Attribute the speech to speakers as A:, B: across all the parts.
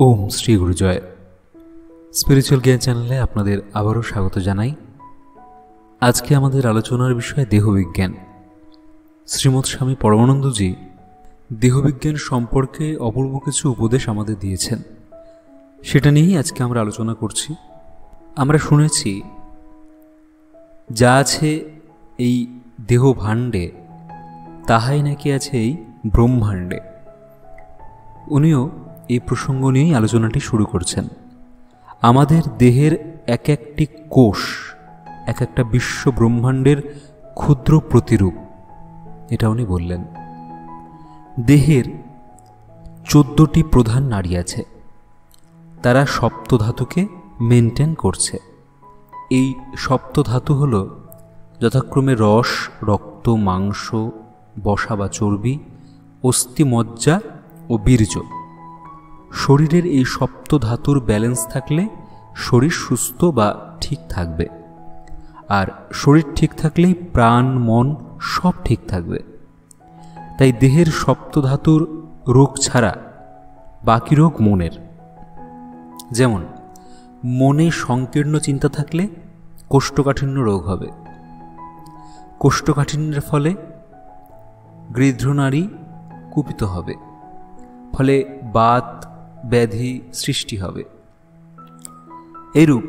A: ওম Shri গুরুজয়। Spiritual জ্ঞান চ্যানেলে আপনাদের আবারও স্বাগত জানাই। আজকে আমাদের আলোচনার বিষয় দেহবিজ্ঞান। শ্রীমৎ স্বামী পরমানন্দজি দেহবিজ্ঞান সম্পর্কে অপূর্ব কিছু উপদেশ আমাদের দিয়েছেন, সেটা নিয়েই আজকে আমরা আলোচনা করছি। আমরা শুনেছি যা আছে এই দেহ ভাণ্ডে তাহাই নাকি আছে এই ব্রহ্মাণ্ডে। উনিও এই প্রসঙ্গ নিয়েই আলোচনাটি শুরু করছেন। আমাদের দেহের এক একটি কোষ এক একটা বিশ্ব ব্রহ্মাণ্ডের ক্ষুদ্র প্রতিরূপ, এটা উনি বললেন। দেহের 14টি প্রধান নাড়ি আছে, তারা সপ্তধাতুকে মেনটেন করছে। এই সপ্তধাতু হল যথাক্রমে রস, রক্ত, মাংস, বসা বা চর্বি, অস্থি, মজ্জা ও বীর্য। শরীরের এই সপ্ত ধাতুর ব্যালেন্স থাকলে শরীর সুস্থ বা ঠিক থাকবে, আর শরীর ঠিক থাকলেই প্রাণ, মন সব ঠিক থাকবে। তাই দেহের সপ্ত ধাতুর রোগ ছাড়া বাকি রোগ মনের। যেমন মনে সংকীর্ণ চিন্তা থাকলে কোষ্ঠকাঠিন্য রোগ হবে। কোষ্ঠকাঠিন্যের ফলে গৃধ্রনারী কুপিত হবে, ফলে বাত ব্যাধি সৃষ্টি হবে। এরূপ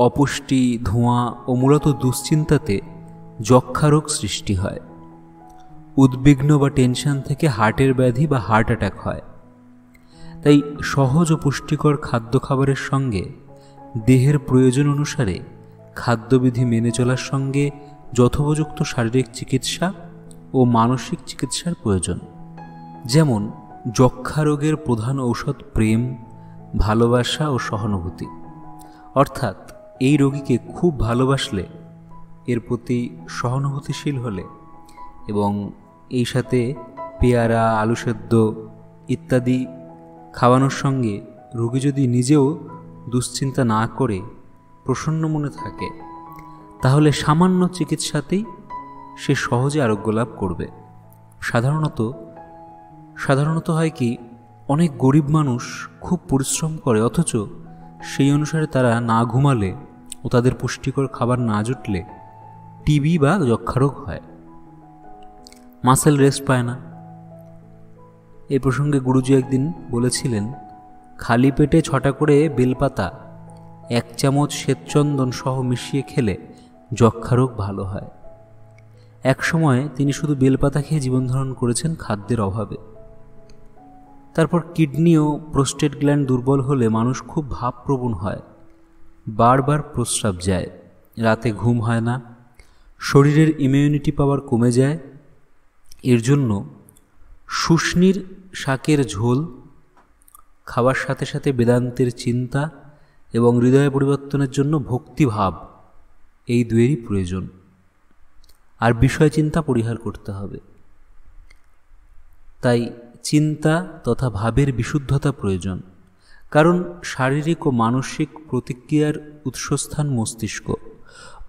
A: অপুষ্টি, ধোঁয়া ও মূলত দুশ্চিন্তাতে যক্ষারোগ সৃষ্টি হয়। উদ্বিগ্ন বা টেনশন থেকে হার্টের ব্যাধি বা হার্ট অ্যাটাক হয়। তাই সহজ ও পুষ্টিকর খাদ্য খাবারের সঙ্গে দেহের প্রয়োজন অনুসারে খাদ্যবিধি মেনে চলার সঙ্গে যথোপযুক্ত শারীরিক চিকিৎসা ও মানসিক চিকিৎসার প্রয়োজন। যেমন যক্ষা রোগের প্রধান ঔষধ প্রেম, ভালোবাসা ও সহানুভূতি। অর্থাৎ এই রোগীকে খুব ভালোবাসলে, এর প্রতি সহানুভূতিশীল হলে এবং এই সাথে পেয়ারা, আলু সেদ্ধ ইত্যাদি খাওয়ানোর সঙ্গে রোগী যদি নিজেও দুশ্চিন্তা না করে প্রসন্ন মনে থাকে, তাহলে সামান্য চিকিৎসাতেই সে সহজে আরোগ্য লাভ করবে। সাধারণত হয় কি, অনেক গরিব মানুষ খুব পরিশ্রম করে, অথচ সেই অনুসারে তারা না ঘুমালে ও তাদের পুষ্টিকর খাবার না জুটলে টিবি বা যক্ষারোগ হয়। মাসেল রেস্ট পায় না। এই প্রসঙ্গে গুরুজি একদিন বলেছিলেন, খালি পেটে 6টা করে বেলপাতা 1 চামচ শ্বেতচন্দন সহ মিশিয়ে খেলে যক্ষারোগ ভালো হয়। এক সময় তিনি শুধু বেলপাতা খেয়ে জীবনধারণ করেছেন খাদ্যের অভাবে। তারপর কিডনি ও প্রোস্টেট গ্ল্যান্ড দুর্বল হলে মানুষ খুব ভাবপ্রবণ হয়, বারবার প্রস্রাব যায়, রাতে ঘুম হয় না, শরীরের ইমিউনিটি পাওয়ার কমে যায়। এর জন্য শুষ্নির শাকের ঝোল খাওয়ার সাথে সাথে বেদান্তের চিন্তা এবং হৃদয় পরিবর্তনের জন্য ভক্তিভাব, এই দুয়েরই প্রয়োজন। আর বিষয় চিন্তা পরিহার করতে হবে। তাই চিন্তা তথা ভাবের বিশুদ্ধতা প্রয়োজন, কারণ শারীরিক ও মানসিক প্রতিক্রিয়ার উৎসস্থান মস্তিষ্ক।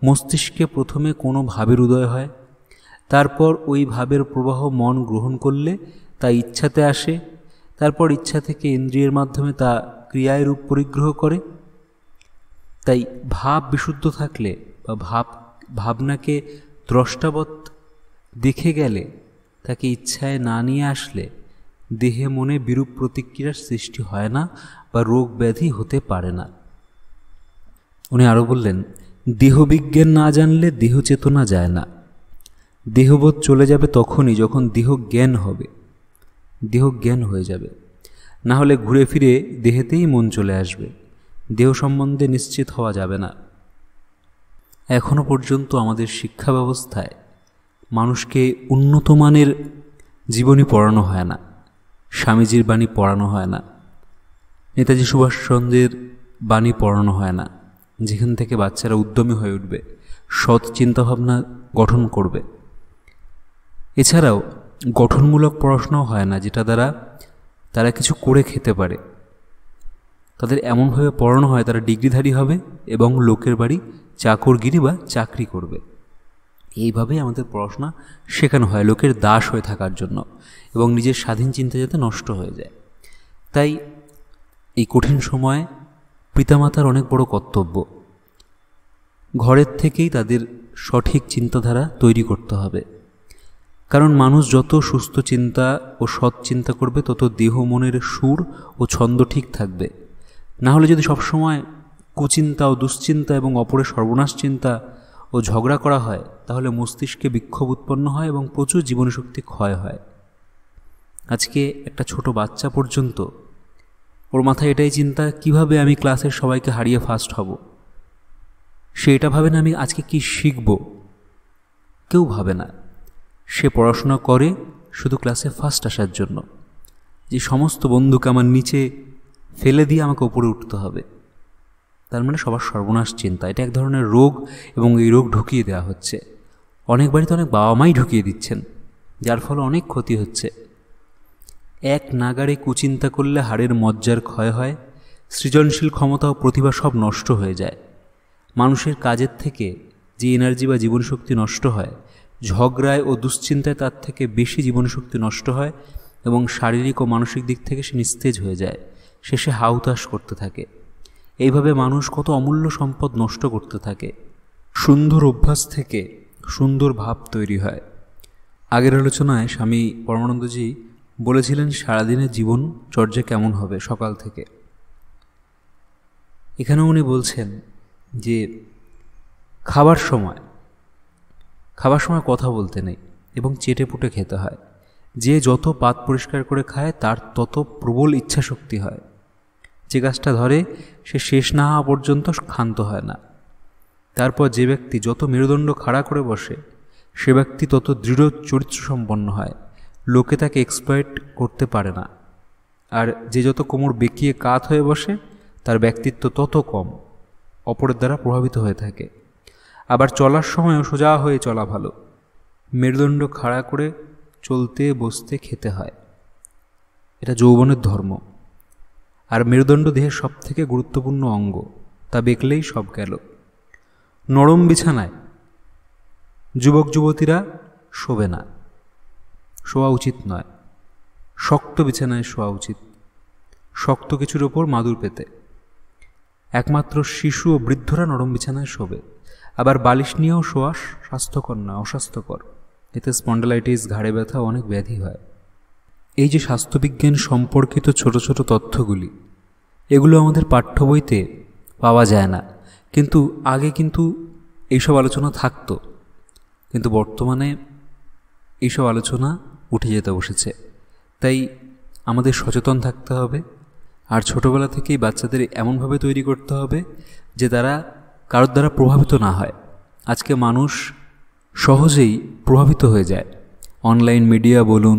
A: মস্তিষ্কে প্রথমে কোনো ভাবের উদয় হয়, তারপর ওই ভাবের প্রবাহ মন গ্রহণ করলে তা ইচ্ছাতে আসে, তারপর ইচ্ছা থেকে ইন্দ্রিয়ের মাধ্যমে তা ক্রিয়ায় রূপ পরিগ্রহ করে। তাই ভাব বিশুদ্ধ থাকলে বা ভাবনাকে দ্রষ্টাবৎ দেখে গেলে, তাকে ইচ্ছায় না নিয়ে আসলে দেহে মনে বিরূপ প্রতিক্রিয়ার সৃষ্টি হয় না বা রোগ ব্যাধি হতে পারে না। উনি আরও বললেন, দেহবিজ্ঞান না জানলে দেহ চেতনা যায় না। দেহবোধ চলে যাবে তখনই যখন দেহ জ্ঞান হবে, দেহ জ্ঞান হয়ে যাবে। না হলে ঘুরে ফিরে দেহেতেই মন চলে আসবে, দেহ সম্বন্ধে নিশ্চিত হওয়া যাবে না। এখনো পর্যন্ত আমাদের শিক্ষা ব্যবস্থায় মানুষকে উন্নত মানের জীবনী পড়ানো হয় না, স্বামীজির বাণী পড়ানো হয় না, নেতাজি সুভাষচন্দ্রের বাণী পড়ানো হয় না, যেখান থেকে বাচ্চারা উদ্যমী হয়ে উঠবে, সৎ চিন্তাভাবনা গঠন করবে। এছাড়াও গঠনমূলক পড়াশোনাও হয় না, যেটা দ্বারা তারা কিছু করে খেতে পারে। তাদের এমনভাবে পড়ানো হয় তারা ডিগ্রিধারী হবে এবং লোকের বাড়ি চাকরগিরি বা চাকরি করবে। এইভাবেই আমাদের পড়াশোনা শেখানো হয়, লোকের দাস হয়ে থাকার জন্য এবং নিজের স্বাধীন চিন্তা যাতে নষ্ট হয়ে যায়। তাই এই কঠিন সময়ে পিতামাতার অনেক বড় কর্তব্য। ঘরের থেকেই তাদের সঠিক চিন্তাধারা তৈরি করতে হবে, কারণ মানুষ যত সুস্থ চিন্তা ও সৎ চিন্তা করবে তত দেহ মনের সুর ও ছন্দ ঠিক থাকবে। না হলে যদি সবসময় কুচিন্তা ও দুশ্চিন্তা এবং অপরের সর্বনাশ চিন্তা ও ঝগড়া করা হয়, তাহলে মস্তিষ্কে বিক্ষোভ উৎপন্ন হয় এবং প্রচুর জীবনীশক্তি ক্ষয় হয়। আজকে একটা ছোট বাচ্চা পর্যন্ত ওর মাথায় এটাই চিন্তা, কিভাবে আমি ক্লাসের সবাইকে হারিয়ে ফার্স্ট হব। সে এটা ভাবে না আমি আজকে কি শিখব, কেউ ভাবে না। সে পড়াশোনা করে শুধু ক্লাসে ফার্স্ট আসার জন্য, যে সমস্ত বন্ধুকে আমার নিচে ফেলে দিয়ে আমাকে উপরে উঠতে হবে। তার মানে সবার সর্বনাশ চিন্তা। এটা এক ধরনের রোগ এবং এই রোগ ঢুকিয়ে দেওয়া হচ্ছে। অনেক বাড়িতে অনেক বাবা মাই ঢুকিয়ে দিচ্ছেন, যার ফলে অনেক ক্ষতি হচ্ছে। এক নাগাড়ে কুচিন্তা করলে হাড়ের মজ্জার ক্ষয় হয়, সৃজনশীল ক্ষমতা ও প্রতিভা সব নষ্ট হয়ে যায়। মানুষের কাজের থেকে যে এনার্জি বা জীবনশক্তি নষ্ট হয়, ঝগড়ায় ও দুশ্চিন্তায় তার থেকে বেশি জীবনশক্তি নষ্ট হয় এবং শারীরিক ও মানসিক দিক থেকে সে নিস্তেজ হয়ে যায়, শেষে হাউতাশ করতে থাকে। এইভাবে মানুষ কত অমূল্য সম্পদ নষ্ট করতে থাকে। সুন্দর অভ্যাস থেকে সুন্দর ভাব তৈরি হয়। আগের আলোচনায় স্বামী পরমানন্দজি বলেছিলেন সারাদিনের জীবন চর্যা কেমন হবে সকাল থেকে। এখানেও উনি বলছেন যে খাবার সময় কথা বলতে নেই এবং চেটে পুটে খেতে হয়। যে যত পাত পরিষ্কার করে খায় তার তত প্রবল ইচ্ছা শক্তি হয়। যে গাছটা ধরে সে শেষ না হওয়া পর্যন্ত ক্ষান্ত হয় না। তারপর যে ব্যক্তি যত মেরুদণ্ড খাড়া করে বসে সে ব্যক্তি তত দৃঢ় চরিত্র সম্পন্ন হয়, লোকে তাকে এক্সপ্লয়েট করতে পারে না। আর যে যত কোমর বেঁকিয়ে কাত হয়ে বসে তার ব্যক্তিত্ব তত কম, অপরের দ্বারা প্রভাবিত হয়ে থাকে। আবার চলার সময়ও সোজা হয়ে চলা ভালো। মেরুদণ্ড খাড়া করে চলতে বসতে খেতে হয়, এটা যৌবনের ধর্ম। আর মেরুদণ্ড দেহের সব থেকে গুরুত্বপূর্ণ অঙ্গ, তা বেঁকলেই সব গেল। নরম বিছানায় যুবক যুবতীরা শোবে না, শোয়া উচিত নয়। শক্ত বিছানায় শোয়া উচিত, শক্ত কিছুর ওপর মাদুর পেতে। একমাত্র শিশু ও বৃদ্ধরা নরম বিছানায় শোবে। আবার বালিশ নিয়েও শোয়া স্বাস্থ্যকর না, অস্বাস্থ্যকর। এতে স্পন্ডালাইটিস, ঘাড়ে ব্যথা, অনেক ব্যাধি হয়। এই যে স্বাস্থ্যবিজ্ঞান সম্পর্কিত ছোট ছোট তথ্যগুলি, এগুলো আমাদের পাঠ্য বইতে পাওয়া যায় না, কিন্তু আগে কিন্তু এইসব আলোচনা থাকতো। কিন্তু বর্তমানে এইসব আলোচনা উঠে যেতে বসেছে। তাই আমাদের সচেতন থাকতে হবে। আর ছোটোবেলা থেকেই বাচ্চাদের এমনভাবে তৈরি করতে হবে যে তারা কারোর দ্বারা প্রভাবিত না হয়। আজকে মানুষ সহজেই প্রভাবিত হয়ে যায়। অনলাইন মিডিয়া বলুন,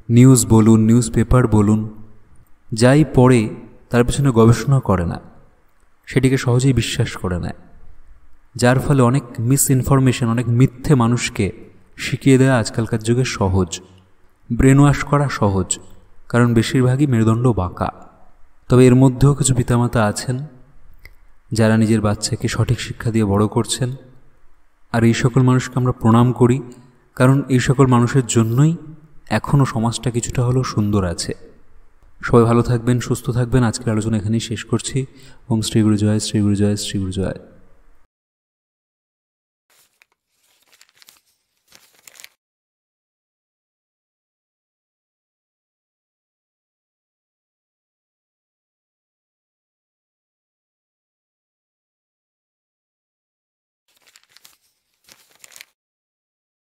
A: নিউজ বলুন, নিউজ পেপার বলুন, যাই পড়ে তার পেছনে গবেষণা করে না, সেটিকে সহজেই বিশ্বাস করে নেয়। যার ফলে অনেক মিস ইনফরমেশন, অনেক মিথ্যে মানুষকে শিখিয়ে দেওয়া আজকালকার যুগে সহজ। ব্রেন ওয়াশ করা সহজ, কারণ বেশিরভাগই মেরুদণ্ড বাঁকা। তবে এর মধ্যেও কিছু পিতামাতা আছেন যারা নিজের বাচ্চাকে সঠিক শিক্ষা দিয়ে বড় করছেন। আর এই সকল মানুষকে আমরা প্রণাম করি, কারণ এই সকল মানুষের জন্যই এখনও সমাজটা কিছুটা হলেও সুন্দর আছে। সবাই ভালো থাকবেন, সুস্থ থাকবেন। আজকের আলোচনা এখানেই শেষ করছি। ওম শ্রী গুরু জয়, শ্রী গুরু জয়, শ্রী গুরু জয়।